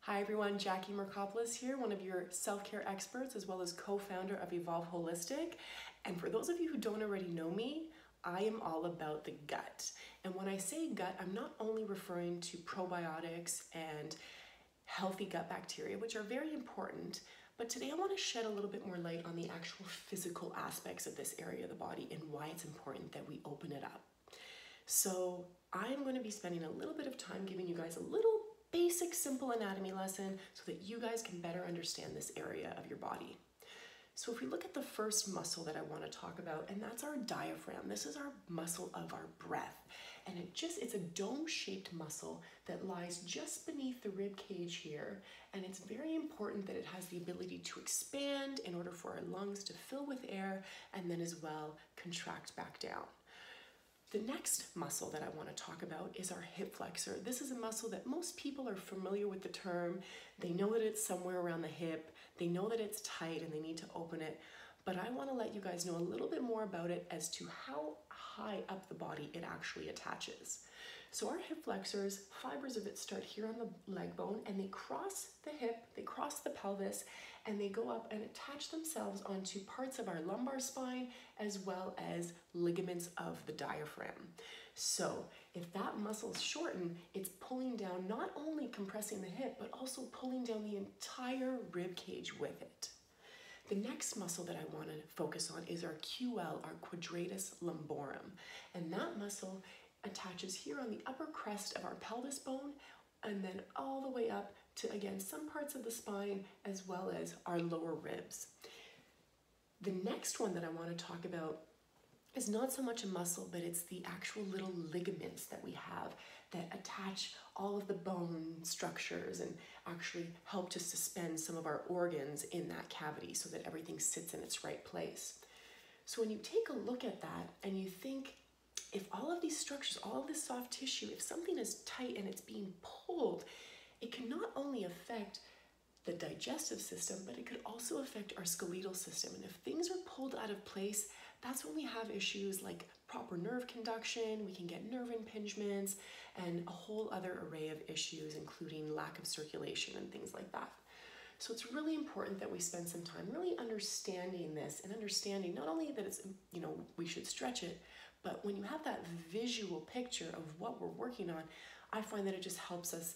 Hi everyone, Jackie Mirkopoulos here, one of your self-care experts as well as co-founder of Evolve Holistic. And for those of you who don't already know me, I am all about the gut. And when I say gut, I'm not only referring to probiotics and healthy gut bacteria, which are very important, but today I want to shed a little bit more light on the actual physical aspects of this area of the body and why it's important that we open it up. So I'm going to be spending a little bit of time giving you guys a little basic, simple anatomy lesson so that you guys can better understand this area of your body. So if we look at the first muscle that I want to talk about, and that's our diaphragm. This is our muscle of our breath. And it's a dome-shaped muscle that lies just beneath the rib cage here. And it's very important that it has the ability to expand in order for our lungs to fill with air and then as well contract back down. The next muscle that I want to talk about is our hip flexor. This is a muscle that most people are familiar with the term. They know that it's somewhere around the hip. They know that it's tight and they need to open it. But I want to let you guys know a little bit more about it as to how high up the body it actually attaches. So our hip flexors, fibers of it start here on the leg bone and they cross the hip, they cross the pelvis, and they go up and attach themselves onto parts of our lumbar spine as well as ligaments of the diaphragm. So if that muscle is shortened, it's pulling down, not only compressing the hip, but also pulling down the entire rib cage with it. The next muscle that I want to focus on is our QL, our quadratus lumborum. And that muscle attaches here on the upper crest of our pelvis bone and then all the way up to, again, some parts of the spine as well as our lower ribs. The next one that I want to talk about is not so much a muscle, but it's the actual little ligaments that we have that attach all of the bone structures and actually help to suspend some of our organs in that cavity so that everything sits in its right place. So when you take a look at that and you think, if all of these structures, all of this soft tissue, if something is tight and it's being pulled, it can not only affect the digestive system, but it could also affect our skeletal system. And if things are pulled out of place, that's when we have issues like proper nerve conduction, we can get nerve impingements, and a whole other array of issues, including lack of circulation and things like that. So it's really important that we spend some time really understanding this and understanding not only that it's, we should stretch it, but when you have that visual picture of what we're working on, I find that it just helps us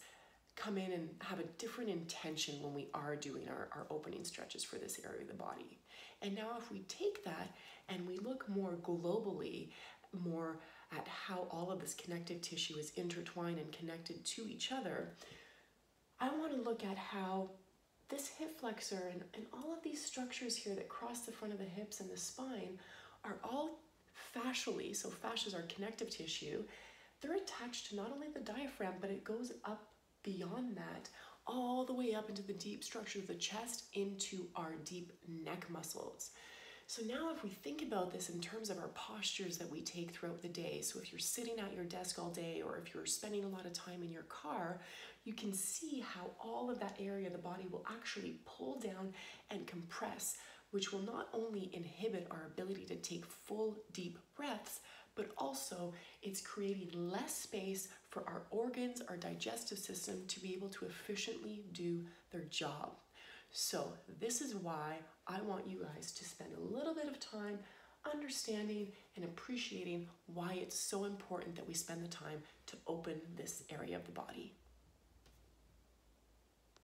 come in and have a different intention when we are doing our opening stretches for this area of the body. And now if we take that and we look more globally, more at how all of this connective tissue is intertwined and connected to each other, I want to look at how this hip flexor and all of these structures here that cross the front of the hips and the spine are all fascially, so fascia is our connective tissue. They're attached to not only the diaphragm, but it goes up beyond that, all the way up into the deep structure of the chest, into our deep neck muscles. So now if we think about this in terms of our postures that we take throughout the day, so if you're sitting at your desk all day or if you're spending a lot of time in your car, you can see how all of that area of the body will actually pull down and compress, which will not only inhibit our ability to take full deep breaths, but also it's creating less space for our organs, our digestive system to be able to efficiently do their job. So this is why I want you guys to spend a little bit of time understanding and appreciating why it's so important that we spend the time to open this area of the body.